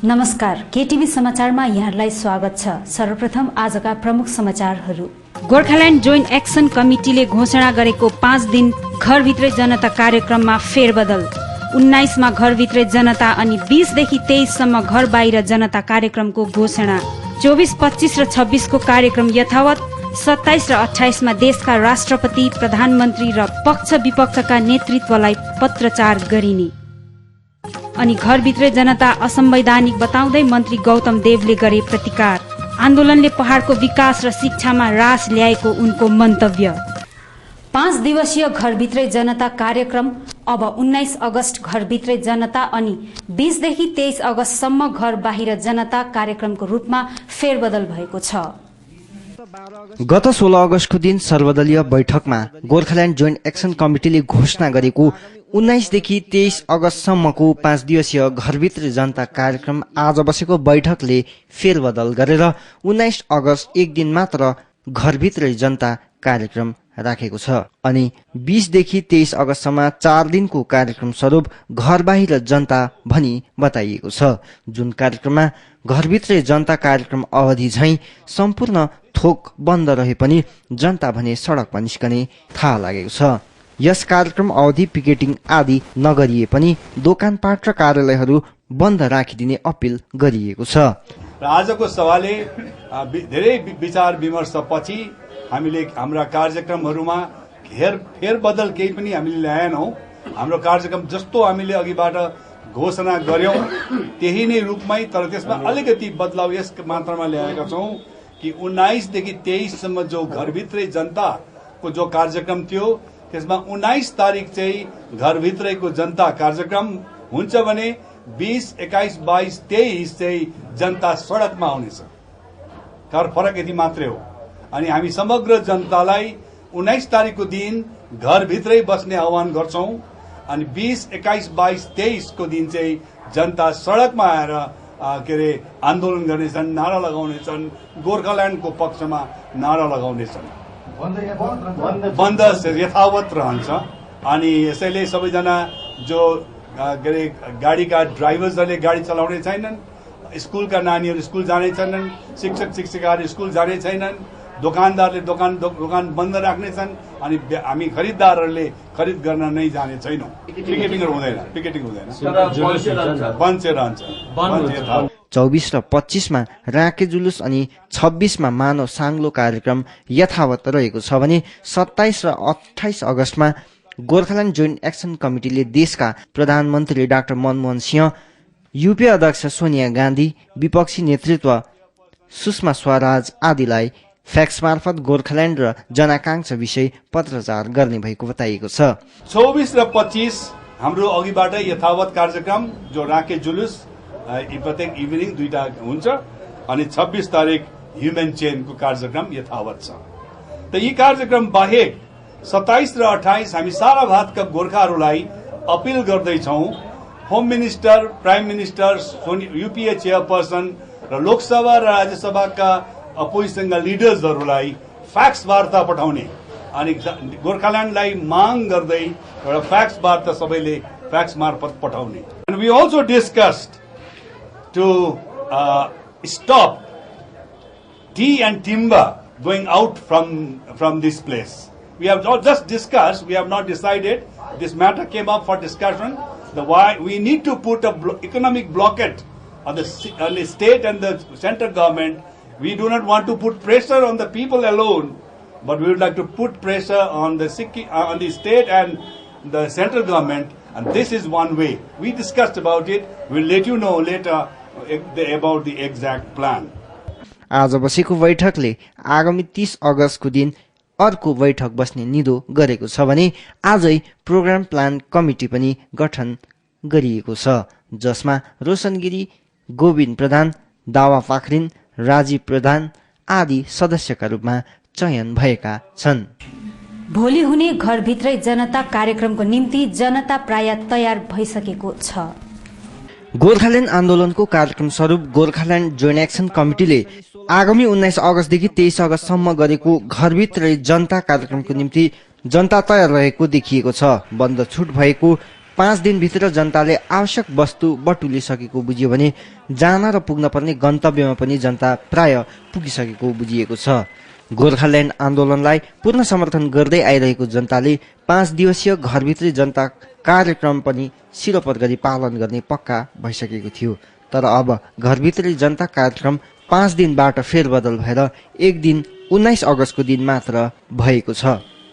नमस्कार, केटीभी समाचारमा यहाँलाई स्वागत छ। सर्वप्रथम आजका प्रमुख समाचारहरू। गोर्खाल्यान्ड जोइन्ट एक्सन कमिटीले घोषणा गरेको 5 दिन घरभित्रै जनता कार्यक्रममा फेरबदल। 19 मा घरभित्रै जनता अनि 20 देखि 23 सम्म घर बाहिर जनता कार्यक्रमको घोषणा। 24, 25 र 26 को कार्यक्रम यथावत। 27 र 28 मा देशका राष्ट्रपति, प्रधानमन्त्री र पक्ष विपक्षका नेतृत्वलाई पत्रचार गरिने। अनि घरभित्रै जनता असंवैधानिक बताउँदै मन्त्री गौतम देवले गरे प्रतिकार। आन्दोलनले पहाडको विकास र शिक्षामा रास ल्याएको उनको मन्तव्य। 5 दिवसीय घरभित्रै जनता कार्यक्रम अब 19 अगस्त घरभित्रै जनता अनि 20 देखि 23 अगस्तसम्म घर बाहिर जनता कार्यक्रमको रूपमा फेरबदल भएको छ। गत 16 अगस्तको दिन सर्वदलीय बैठकमा गोर्खाल्यान्ड जोइन्ट एक्सन कमिटीले घोषणा गरेको 19 देखि 23 अगस्तसम्मको 5 दिवसीय घरभित्र जनता कार्यक्रम आज बसेको बैठकले फेरबदल गरेर 19 अगस्त एक दिन मात्र घरभित्र जनता कार्यक्रम राखेको छ अनि 20 देखि 23 अगस्तसम्म 4 दिनको कार्यक्रम स्वरूप घर बाहिर जनता भनी बताइएको छ। जुन कार्यक्रममा घरभित्रै जनता कार्यक्रम अवधि झैं सम्पूर्ण थोक बन्द रहे पनि जनता भने सडकमा निस्कने थाहा लागेको छ। यस कार्यक्रम अवधि पिकेटिङ आदि नगरिए पनि दोकानपाट र कार्यालयहरू बन्द राखिदिने अपील गरिएको छ। र आजको सभाले धेरै विचार विमर्शपछि हामीले हाम्रा कार्यक्रमहरूमा फेरबदल केही पनि हामीले ल्याएनौं। हाम्रो कार्यक्रम जस्तो हामीले अघिबाट घोषणा गर्यौं त्यही नै रूपमै, तर त्यसमा अलिकति बदलाव यस मात्रामा ल्याएका छौं कि 19 देखि 23 सम्म जो घरभित्रै जनताको जो कार्यक्रम थियो त्यसमा 19 तारिक चाहिँ घरभित्रैको जनता कार्यक्रम हुन्छ भने 20, 21, 22, 23 चाहिँ जनता सडकमा आउनेछ। फरक यति मात्रै हो। अनि हामी समग्र जनतालाई 19 तारिकको दिन घरभित्रै बस्ने आह्वान गर्छौं अनि 20, 21, 22, 23 को दिन चाहिँ जनता सडकमा आएर आन्दोलन गर्नेछन्, नारा लगाउनेछन्, गोर्खाल्यान्डको पक्षमा नारा लगाउनेछन्। बन्द यथावत रहन्छ। अनि यसैले सबैजना जो गाडीका ड्राइभर्सहरूले गाडी चलाउने छैनन्, स्कुलका नानीहरू स्कुल जाने छैनन्, शिक्षक शिक्षिकाहरू स्कुल जाने छैनन्, दोकानदारले दोकान बन्द राख्नेछन् अनि हामी खरिददारहरूले खरिद गर्न नै जाने छैनौं। पिकेटिङ हुँदैन, बन्द रहन्छ। 24 र 25 मा राँके जुलुस अनि 26 मा मानव साङ्लो कार्यक्रम यथावत रहेको छ भने 27 र 28 अगस्तमा गोर्खाल्यान्ड जोइन्ट एक्सन कमिटीले देशका प्रधानमन्त्री डाक्टर मनमोहन सिंह, युपीए अध्यक्ष सोनिया गान्धी, विपक्षी नेतृत्व सुषमा स्वराज आदिलाई फ्याक्स मार्फत गोर्खाल्यान्ड र जनाकांक्षा विषय पत्रचार गर्ने भएको बताइएको छ। 24 र 25 हाम्रो अघिबाट यथावत कार्यक्रम जो राँके जुलुस प्रत्येक इभिनिङ 2टा हुन्छ अनि 26 तारिक ह्युमन चेनको कार्यक्रम यथावत छ। त यी कार्यक्रम बाहेक 27 र 28 हामी सारा भारतका गोर्खाहरूलाई अपील गर्दैछौं। Home minister, prime minister, UPA chairperson र लोकसभा र राज्यसभाका अपोजिसनका लिडर्सहरूलाई फ्याक्स वार्ता पठाउने अनि गोर्खाल्यान्डलाई माग गर्दै एउटा फ्याक्स वार्ता सबैले फ्याक्स मार्फत पठाउने। And we also discussed to stop tea and timber going out from this place. We have not just discussed, we have not decided. This matter came up for discussion. Why we need to put a economic blockade on the state and the central government. We do not want to put pressure on the people alone, but we would like to put pressure on the state and the central government, and this is one way. We discussed about it. We'll let you know later about the exact plan. आज बसेको बैठकले आगामी 30 अगस्तको दिन अर्को बैठक बस्ने निधो गरेको छ भने आजै प्रोग्राम प्लान कमिटी पनि गठन गरिएको छ, जसमा रोशन गिरी, गोविन्द प्रधान, दावा पाखरिन, राजीव प्रधान आदि सदस्यका रूपमा चयन भएका छन्। भोलि हुने घरभित्रै जनता कार्यक्रमको निम्ति जनता प्राय तयार भइसकेको छ। गोर्खाल्यान्ड आन्दोलनको कार्यक्रम स्वरूप गोर्खाल्यान्ड जोइन्ट एक्सन कमिटीले आगामी 19 अगस्तदेखि 23 अगस्तसम्म गरेको घरभित्रै जनता कार्यक्रमको निम्ति जनता तयार रहेको देखिएको छ। बन्द छुट भएको 5 दिनभित्र जनताले आवश्यक वस्तु बटुलिसकेको बुझियो भने जान र पुग्न पर्ने गन्तव्यमा पनि जनता प्राय पुगिसकेको बुझिएको छ। गोर्खाल्यान्ड आन्दोलनलाई पूर्ण समर्थन गर्दै आइरहेको जनताले 5 दिवसीय घरभित्रै जनता कार्यक्रम पनि शिरोपत गरी पालन गर्ने पक्का भइसकेको थियो। तर अब घरभित्रै जनता कार्यक्रम 5 दिनबाट फेरबदल भएर एक दिन 19 अगस्तको दिन मात्र भएको छ।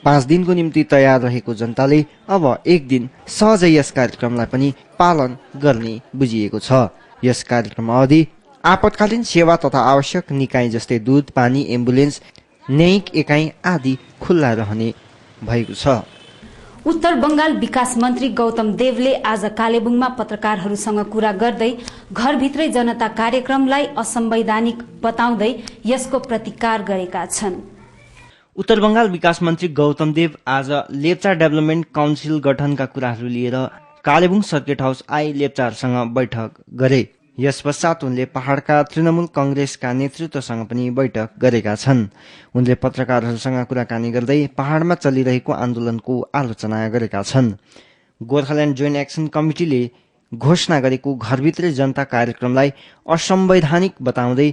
5 दिनको निम्ति तयार रहेको जनताले अब एक दिन सहजै यस कार्यक्रमलाई पनि पालन गर्ने बुझिएको छ। यस कार्यक्रम अवधि आपतकालीन सेवा तथा आवश्यक निकाय जस्तै दूध, पानी, एम्बुलेन्स, न्यायिक एकाइ आदि खुल्ला रहने भएको छ। उत्तर बंगाल विकास मन्त्री गौतम देवले आज कालेबुङमा पत्रकारहरूसँग कुरा गर्दै घरभित्रै जनता कार्यक्रमलाई असंवैधानिक बताउँदै यसको प्रतिकार गरेका छन्। उत्तर बंगाल विकास मन्त्री गौतम देव आज लेप्चा डेभलपमेन्ट काउन्सिल गठनका कुराहरू लिएर कालेबुङ सर्किट हाउस आई लेप्चाहरूसँग बैठक गरे। यस पश्चात उनले पहाड़का तृणमूल कंग्रेसका नेतृत्वसँग पनि बैठक गरेका छन्। उनले पत्रकारहरूसँग कुराकानी गर्दै पहाड़मा चलिरहेको आन्दोलनको आलोचना गरेका छन्। गोर्खाल्यान्ड जोइन्ट एक्सन कमिटीले घोषणा गरेको घरभित्रै जनता कार्यक्रमलाई असंवैधानिक बताउँदै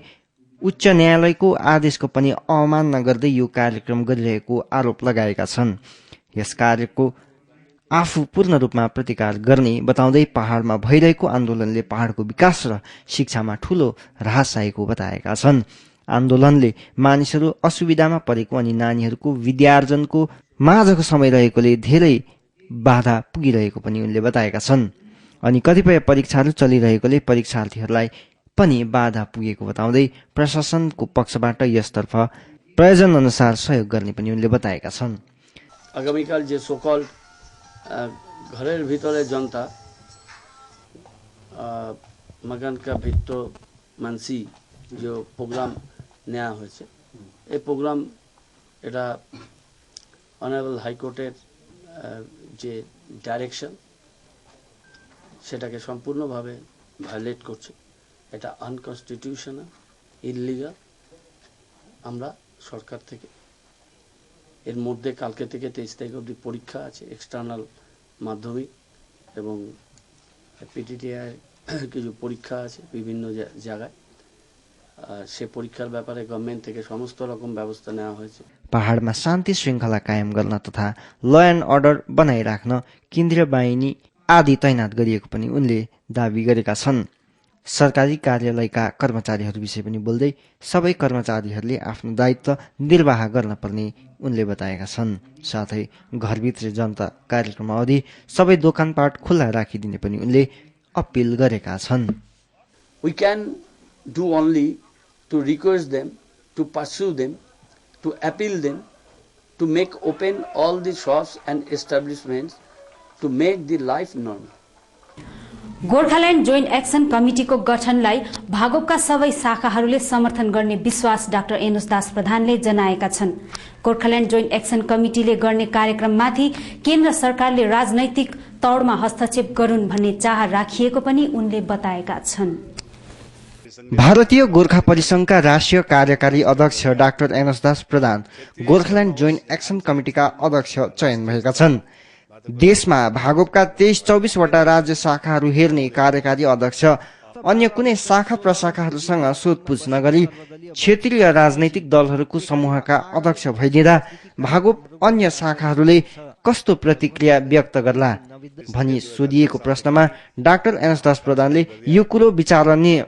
उच्च न्यायालयको आदेशको पनि अवमानना गर्दै यो कार्यक्रम गरिरहेको आरोप लगाएका छन्। यस कार्यको आफू पूर्ण रूपमा प्रतिकार गर्ने बताउँदै पहाड़मा भइरहेको आन्दोलनले पहाड़को विकास र शिक्षामा ठूलो ह्रास आएको बताएका छन्। आन्दोलनले मानिसहरू असुविधामा परेको अनि नानीहरूको विद्यार्जनको माझको समय रहेकोले धेरै बाधा पुगिरहेको पनि उनले बताएका छन्। अनि कतिपय परीक्षाहरू चलिरहेकोले परीक्षार्थीहरूलाई पनि बाधा पुगेको बताउँदै प्रशासनको पक्षबाट यसतर्फ प्रयोजन अनुसार सहयोग गर्ने पनि उनले बताएका छन्। आगामीकाल जे सोकल ঘরের ভিতরে জনতা মকান কা ভিত্ত মানসি যে প্রোগ্রাম নেওয়া হয়েছে এই প্রোগ্রাম এটা অনারেবল হাইকোর্টের যে ডাইরেকশন সেটাকে সম্পূর্ণভাবে ভায়োলেট করছে। এটা আনকনস্টিটিউশনাল, ইললিগাল। আমরা সরকার থেকে এর মধ্যে কালকে থেকে 23 তারিখ অবধি পরীক্ষা আছে, এক্সটার্নাল মাধ্যমিক এবং পিটিটিআই কিছু পরীক্ষা আছে বিভিন্ন জায়গায়। সে পরীক্ষার ব্যাপারে গভর্নমেন্ট থেকে সমস্ত রকম ব্যবস্থা নেওয়া হয়েছে। पहाड़मा शान्ति श्रृङ्खला कायम गर्न तथा ल एन्ड अर्डर बनाइराख्न केन्द्रीय बाहिनी आदि तैनात गरिएको पनि उनले दावी गरेका छन्। सरकारी कार्यालयका कर्मचारीहरू विषय पनि बोल्दै सबै कर्मचारीहरूले आफ्नो दायित्व निर्वाह गर्न पर्ने उनले बताएका छन्। साथै घरभित्र जनता कार्यक्रम अवधि सबै दोकानपाट खुल्ला राखिदिने पनि उनले अपिल गरेका छन्। We can do only to request them, to pursue them, to appeal them, to make open all the shops and establishments, to make the life normal. Gorkhaland joint action कमिटीको गठनलाई भागोपका सबै शाखाहरूले समर्थन गर्ने विश्वास डाक्टर एनोस दास प्रधानले जनाएका छन्। गोर्खाल्यान्ड जोइन्ट एक्सन कमिटीले गर्ने कार्यक्रममाथि केन्द्र सरकारले राजनैतिक तौरमा हस्तक्षेप गरून् भन्ने चाह राखिएको पनि उनले बताएका छन्। भारतीय गोर्खा परिसंघका राष्ट्रिय कार्यकारी अध्यक्ष डाक्टर एनोस दास प्रधान गोर्खाल्यान्ड जोइन्ट एक्सन कमिटीका अध्यक्ष चयन भएका छन्। देशमा भागोपका 23-24 वटा राज्य शाखाहरू हेर्ने कार्यकारी अध्यक्ष अन्य कुनै शाखा प्रशाखाहरूसँग सोधपुछ नगरी क्षेत्रीय राजनैतिक दलहरूको समूहका अध्यक्ष भइदिँदा भागोप अन्य शाखाहरूले कस्तो प्रतिक्रिया व्यक्त गर्ला भनी सोधिएको प्रश्नमा डाक्टर एनोस दास प्रधानले यो कुरो विचारणीय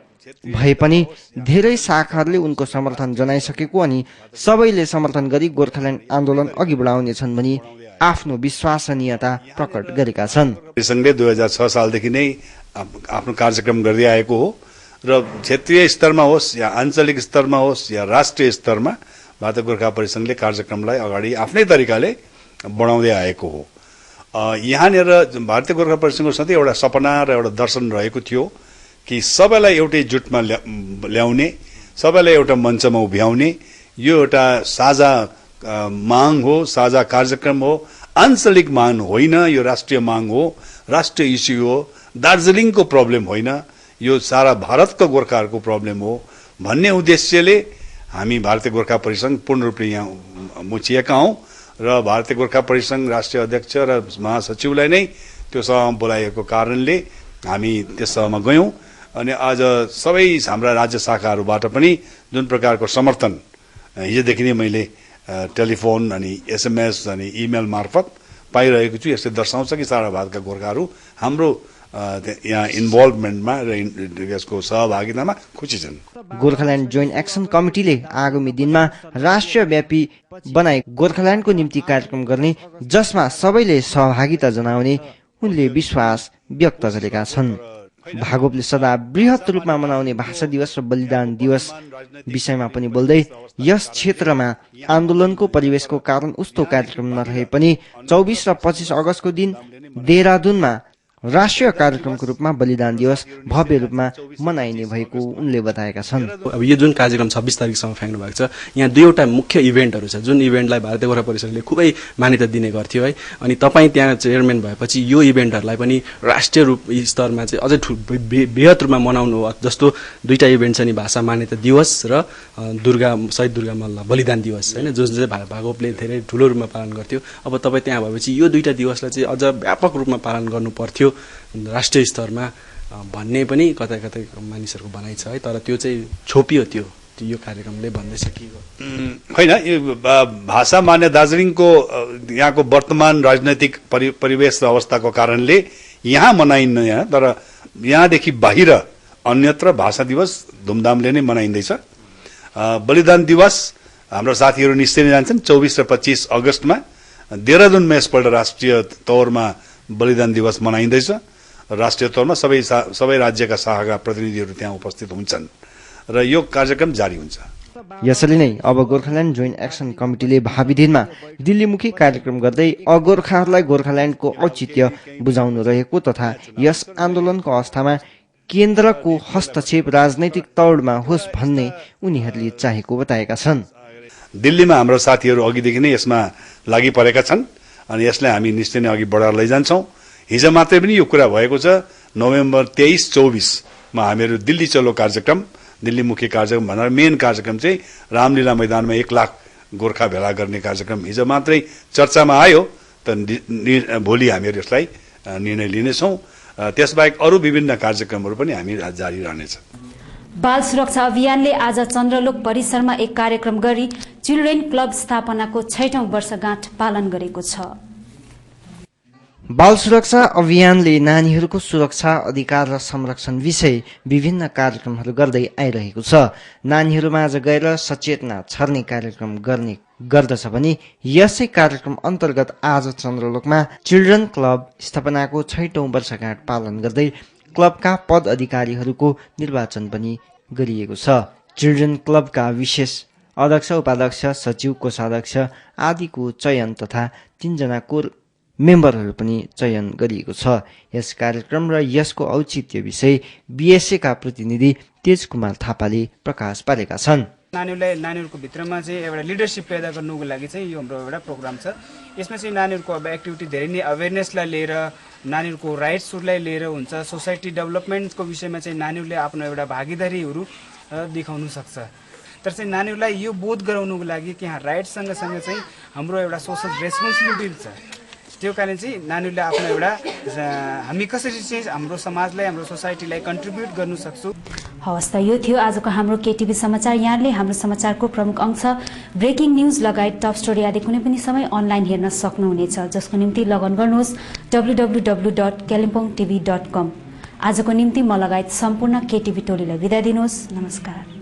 भए पनि धेरै शाखाहरूले उनको समर्थन जनाइसकेको अनि सबैले समर्थन गरी गोर्खाल्यान्ड आन्दोलन अघि बढाउनेछन् भनी आफ्नो विश्वसनीयता प्रकट गरेका छन्। संघले 2006 सालदेखि नै आफ्नो कार्यक्रम गर्दै आएको हो र क्षेत्रीय स्तरमा होस् या आञ्चलिक स्तरमा होस् या राष्ट्रिय स्तरमा भारतीय गोर्खा परिसंघले कार्यक्रमलाई अगाडि आफ्नै तरिकाले बढाउँदै आएको हो। यहाँनिर भारतीय गोर्खा परिसंघको सधैँ एउटा सपना र एउटा दर्शन रहेको थियो कि सबैलाई एउटै जुटमा ल्याउने, सबैलाई एउटा मञ्चमा उभ्याउने, यो एउटा साझा माग हो, साझा कार्यक्रम हो, आञ्चलिक माग होइन, यो राष्ट्रिय माग हो, राष्ट्रिय इस्यु हो, दार्जिलिङको प्रब्लम होइन, यो सारा भारतको गोर्खाहरूको प्रब्लम हो भन्ने उद्देश्यले हामी भारतीय गोर्खा परिसंघ पूर्ण रूपले यहाँ मुछिएका हौं र भारतीय गोर्खा परिसंघ राष्ट्रिय अध्यक्ष र महासचिवलाई नै त्यो सभामा बोलाइएको कारणले हामी त्यस सभामा गयौँ अनि आज सबै हाम्रा राज्य शाखाहरूबाट पनि जुन प्रकारको समर्थन हिजोदेखि नै मैले टेलिफोन अनि SMS अनि इमेल मार्फत पाइरहेको छु। यसले दर्शाउँछ कि सारा भारतका गोर्खाहरू हाम्रो यहाँ इन्भल्भमेन्टमा र यसको सहभागितामा खुसी छन्। गोर्खाल्यान्ड जोइन्ट एक्सन कमिटीले आगामी दिनमा राष्ट्रव्यापी बनाई गोर्खाल्यान्डको निम्ति कार्यक्रम गर्ने जसमा सबैले सहभागिता जनाउने उनले विश्वास व्यक्त गरेका छन्। भागोपले सदा बृहत रूपमा मनाउने भाषा दिवस र बलिदान दिवस विषयमा पनि बोल्दै यस क्षेत्रमा आन्दोलनको परिवेशको कारण उस्तो कार्यक्रम नरहे पनि 24 र 25 अगस्तको दिन देहरादूनमा राष्ट्रिय कार्यक्रमको रूपमा बलिदान दिवस भव्य रूपमा मनाइने भएको उनले बताएका छन्। अब यो जुन कार्यक्रम 26 तारिकसम्म फ्याँक्नु भएको छ, यहाँ दुईवटा मुख्य इभेन्टहरू छ जुन इभेन्टलाई भारतीय गोर्खा परिषदले खुबै मान्यता दिने गर्थ्यो है। अनि तपाईँ त्यहाँ चेयरम्यान भएपछि यो इभेन्टहरूलाई पनि राष्ट्रिय रूप स्तरमा चाहिँ अझै बृहत रूपमा मनाउनु, जस्तो दुईटा इभेन्ट छ नि, भाषा मान्यता दिवस र शहीद दुर्गा मल्ल बलिदान दिवस होइन, जुन चाहिँ भागोपले धेरै ठुलो रूपमा पालन गर्थ्यो। अब तपाईँ त्यहाँ भएपछि यो दुईटा दिवसलाई चाहिँ अझ व्यापक रूपमा पालन गर्नु पर्थ्यो राष्ट्रिय स्तरमा भन्ने पनि कतै कतै मानिसहरूको भनाइ छ है। तर त्यो चाहिँ छोपियो त्यो यो कार्यक्रमले भन्दै सकिएको होइन। यो भाषा मान्य दार्जिलिङको यहाँको वर्तमान राजनैतिक परिवेश र अवस्थाको कारणले यहाँ मनाइन्न यहाँ, तर यहाँदेखि बाहिर अन्यत्र भाषा दिवस धुमधामले नै मनाइँदैछ। बलिदान दिवस हाम्रो साथीहरू निश्चय नै जान्छन् 24 र 25 अगस्तमा देहरादूनमा यसपल्ट राष्ट्रिय तौरमा बलिदान दिवस मनाइँदैछ। राष्ट्रिय तौरमा सबै राज्यका शाखाका प्रतिनिधिहरू त्यहाँ उपस्थित हुन्छन् र यो कार्यक्रम जारी हुन्छ। यसरी नै अब गोर्खाल्यान्ड जोइन्ट एक्सन कमिटीले भावी दिनमा दिल्लीमुखी कार्यक्रम गर्दै अगोर्खाहरूलाई गोर्खाल्यान्डको औचित्य बुझाउनु रहेको तथा यस आन्दोलनको अवस्थामा केन्द्रको हस्तक्षेप राजनैतिक तौरमा होस् भन्ने उनीहरूले चाहेको बताएका छन्। दिल्लीमा हाम्रो साथीहरू अघिदेखि नै यसमा लागि परेका छन् अनि यसलाई हामी निश्चय नै अघि बढाएर लैजान्छौँ। हिजो मात्रै पनि यो कुरा भएको छ। नोभेम्बर 23-24 मा हामीहरू दिल्ली चलो कार्यक्रम, दिल्लीमुखी कार्यक्रम भनेर मेन कार्यक्रम चाहिँ रामलीला मैदानमा 1 लाख गोर्खा भेला गर्ने कार्यक्रम हिजो मात्रै चर्चामा आयो। त भोलि हामीहरू यसलाई निर्णय लिनेछौँ। त्यसबाहेक अरू विभिन्न कार्यक्रमहरू पनि हामी जारी रहनेछ। बाल सुरक्षा अभियानले आज चन्द्रलोक परिसरमा एक कार्यक्रम गरी चिल्ड्रेन क्लब स्थापनाको 6औं वर्षगाँठ पालन गरेको छ। बाल सुरक्षा अभियानले नानीहरूको सुरक्षा, अधिकार र संरक्षण विषय विभिन्न कार्यक्रमहरू गर्दै आइरहेको छ। नानीहरूमाझ गएर सचेतना छर्ने कार्यक्रम गर्ने गर्दछ भने यसै कार्यक्रम अन्तर्गत आज चन्द्रलोकमा चिल्ड्रेन क्लब स्थापनाको 6औं वर्षगाँठ पालन गर्दै क्लबका पद अधिकारीहरूको निर्वाचन पनि गरिएको छ। चिल्ड्रेन क्लबका विशेष अध्यक्ष, उपाध्यक्ष, सचिव, कोषाध्यक्ष आदिको चयन तथा 3 जना कोर मेम्बरहरू पनि चयन गरिएको छ। यस कार्यक्रम र यसको औचित्य विषय बीएसए का प्रतिनिधि तेज कुमार थापाले प्रकाश पारेका छन्। नानीहरूको भित्रमा चाहिँ एउटा लिडरशिप पैदा गर्नुको लागि चाहिँ यो हाम्रो एउटा प्रोग्राम छ। यसमा चाहिँ नानीहरूको अब एक्टिभिटी धेरै नै अवेरनेसलाई लिएर, नानीहरूको राइट्सहरूलाई लिएर हुन्छ। सोसाइटी डेभलपमेन्टको विषयमा चाहिँ नानीहरूले आफ्नो एउटा भागीदारीहरू देखाउन सक्छ। तर चाहिँ नानीहरूलाई यो बोध गराउनुको लागि कि यहाँ राइट्स सँगसँगै चाहिँ हाम्रो एउटा सोसल रेस्पोन्सिबिलिटी छ। त्यो कारण चाहिँ नानीहरूले आफ्नो एउटा हामी कसरी चाहिँ हाम्रो समाजलाई, हाम्रो सोसाइटीलाई कन्ट्रिब्युट गर्नु सक्छौँ। हवस् त, यो थियो आजको हाम्रो केटिभी समाचार। यहाँले हाम्रो समाचारको प्रमुख अंश, ब्रेकिङ न्युज लगायत टप स्टोरी आदि कुनै पनि समय अनलाइन हेर्न सक्नुहुनेछ, जसको निम्ति लगइन गर्नुहोस् www.kalimpongtv.com। आजको निम्ति म लगायत सम्पूर्ण केटिभी टोलीलाई बिदा दिनुहोस्। नमस्कार।